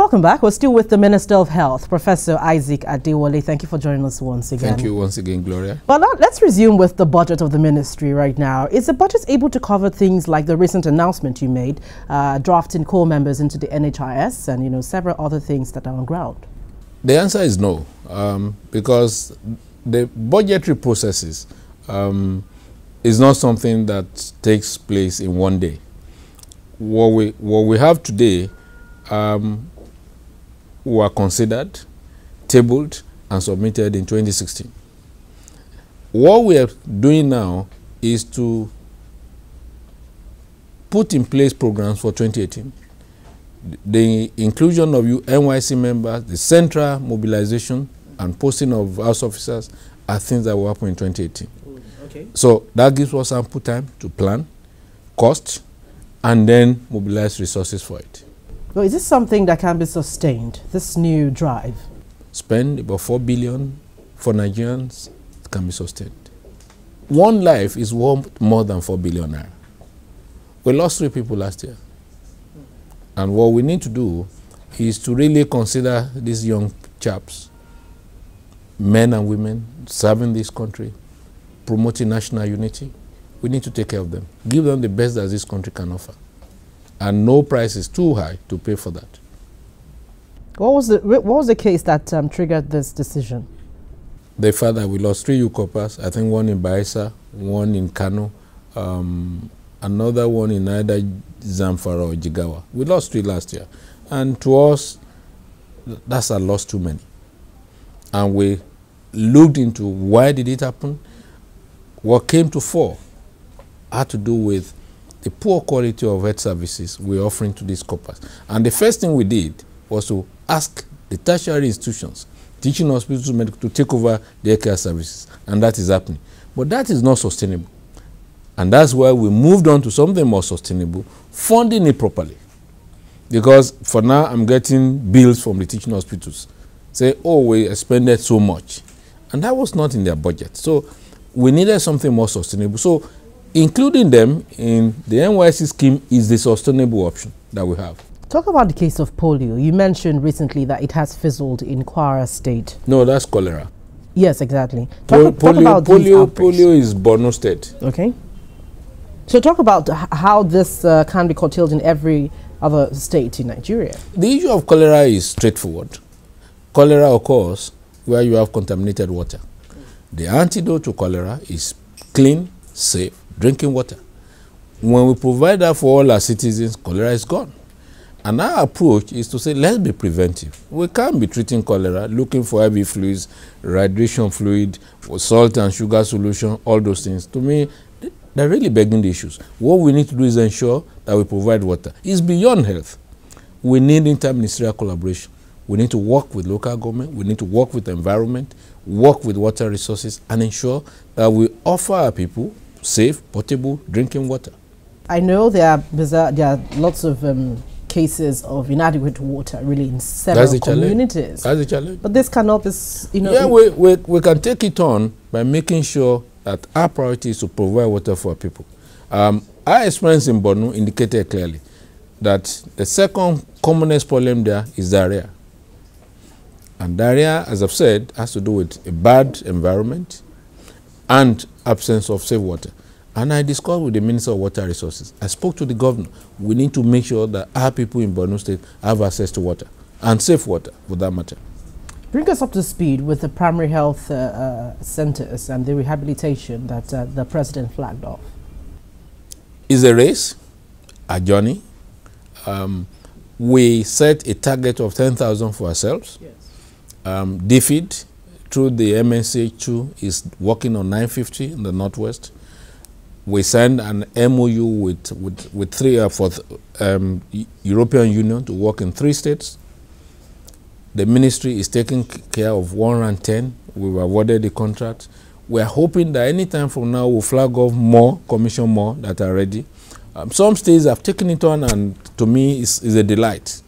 Welcome back. We're still with the Minister of Health, Professor Isaac Adewole. Thank you for joining us once again. Thank you once again, Gloria. But let's resume with the budget of the ministry right now. Is the budget able to cover things like the recent announcement you made, drafting core members into the NHIS and, several other things that are on ground? The answer is no, because the budgetary processes is not something that takes place in one day. What we have today were considered, tabled, and submitted in 2016. What we are doing now is to put in place programs for 2018. The inclusion of NYC members, the central mobilization and posting of house officers are things that will happen in 2018. Okay. So that gives us ample time to plan, cost, and then mobilize resources for it. Well, is this something that can be sustained, this new drive? Spend about 4 billion for Nigerians, it can be sustained. One life is worth more than 4 billion naira. We lost 3 people last year. And what we need to do is to really consider these young chaps, men and women, serving this country, promoting national unity. We need to take care of them, give them the best that this country can offer. And no price is too high to pay for that. What was the case that triggered this decision? The fact that we lost 3 UCOPers, I think one in Baisa, one in Kano, another one in either Zamfara or Jigawa. We lost 3 last year. And to us, that's a loss too many. And we looked into why did it happen. What came to fore had to do with the poor quality of health services we're offering to these corpers. And the first thing we did was to ask the tertiary institutions, teaching hospitals to take over their care services. And that is happening. But that is not sustainable. And that's why we moved on to something more sustainable, funding it properly. Because for now, I'm getting bills from the teaching hospitals. Say, oh, we expended so much. And that was not in their budget. So we needed something more sustainable. So including them in the NYC scheme is the sustainable option that we have. Talk about the case of polio. You mentioned recently that it has fizzled in Kwara State. No, that's cholera. Yes, exactly. Talk about polio is Borno State. Okay. So talk about how this can be curtailed in every other state in Nigeria. The issue of cholera is straightforward. Cholera occurs where you have contaminated water. The antidote to cholera is clean, safe drinking water. When we provide that for all our citizens, cholera is gone. And our approach is to say, let's be preventive. We can't be treating cholera, looking for IV fluids, radiation fluid, salt and sugar solution, all those things. To me, they're really begging the issues. What we need to do is ensure that we provide water. It's beyond health. We need interministerial collaboration. We need to work with local government. We need to work with the environment, work with water resources, and ensure that we offer our people safe, portable drinking water. I know there are lots of cases of inadequate water really in several communities. That's the challenge. But this cannot be, Yeah, we can take it on by making sure that our priority is to provide water for our people. Our experience in Borno indicated clearly that the second commonest problem there is diarrhea. And diarrhea, as I've said, has to do with a bad environment and absence of safe water. And I discussed with the Minister of Water Resources. I spoke to the governor. We need to make sure that our people in Borno State have access to water, and safe water for that matter. Bring us up to speed with the primary health centers and the rehabilitation that the president flagged off. It's a race, a journey. We set a target of 10,000 for ourselves. Yes. DFID, through the MNCH2, is working on 950 in the Northwest. We signed an MOU with 3 for European Union to work in 3 states. The ministry is taking care of 110. We've awarded the contract. We are hoping that any time from now we'll flag off more, commission more that are ready. Some states have taken it on, and to me it's a delight,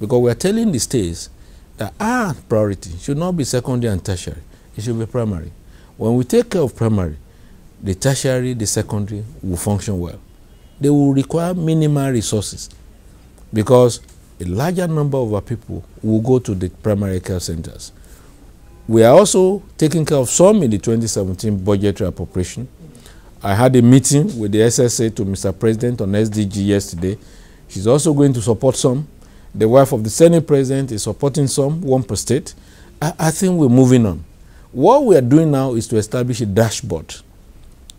because we are telling the states that our priority should not be secondary and tertiary. It should be primary. When we take care of primary, the tertiary, the secondary will function well. They will require minimal resources, because a larger number of our people will go to the primary care centers. We are also taking care of some in the 2017 budgetary appropriation. I had a meeting with the SSA to Mr. President on SDG yesterday. She's also going to support some. The wife of the Senate President is supporting some, one per state. I think we're moving on. What we are doing now is to establish a dashboard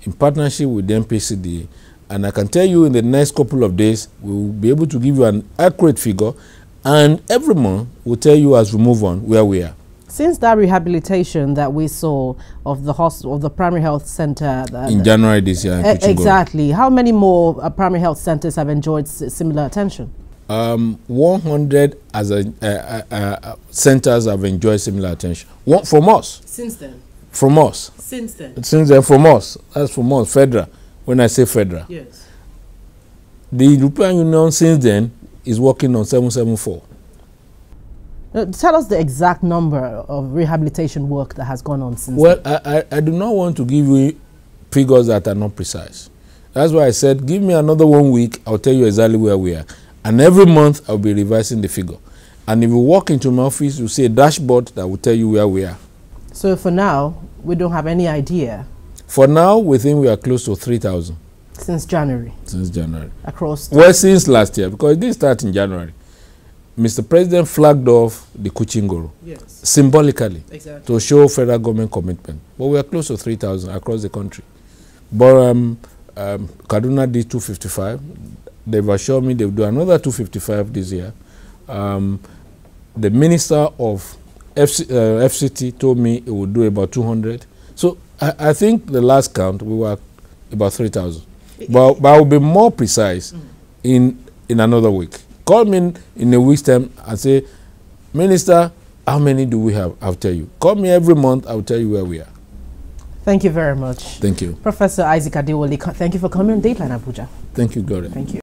in partnership with the MPCD. And I can tell you in the next couple of days, we will be able to give you an accurate figure. And every month, we'll tell you as we move on where we are. Since that rehabilitation that we saw of the hospital, of the primary health center in January this year, exactly, how many more primary health centers have enjoyed similar attention? 100 centers have enjoyed similar attention. From us. Since then. From us. Since then. Since then, from us. That's from us. Federal. When I say federal. Yes. The European Union since then is working on 774. Tell us the exact number of rehabilitation work that has gone on since then. Well, I do not want to give you figures that are not precise. That's why I said, give me another 1 week, I'll tell you exactly where we are. And every month, I'll be revising the figure. And if you walk into my office, you'll see a dashboard that will tell you where we are. So for now, we don't have any idea? For now, we think we are close to 3,000. Since January? Since January. Across? Well, since last year, because it didn't start in January. Mr. President flagged off the Kuchingoro, yes, symbolically, exactly, to show federal government commitment. But we are close to 3,000 across the country. But Kaduna did 255. They've assured me they'll do another 255 this year. The minister of FCT told me it would do about 200. So I think the last count, we were about 3,000. But I will be more precise in another week. Call me in a week's time and say, Minister, how many do we have? I'll tell you. Call me every month, I'll tell you where we are. Thank you very much. Thank you. Professor Isaac Adewole, thank you for coming on Dateline Abuja. Thank you, Gloria. Thank you.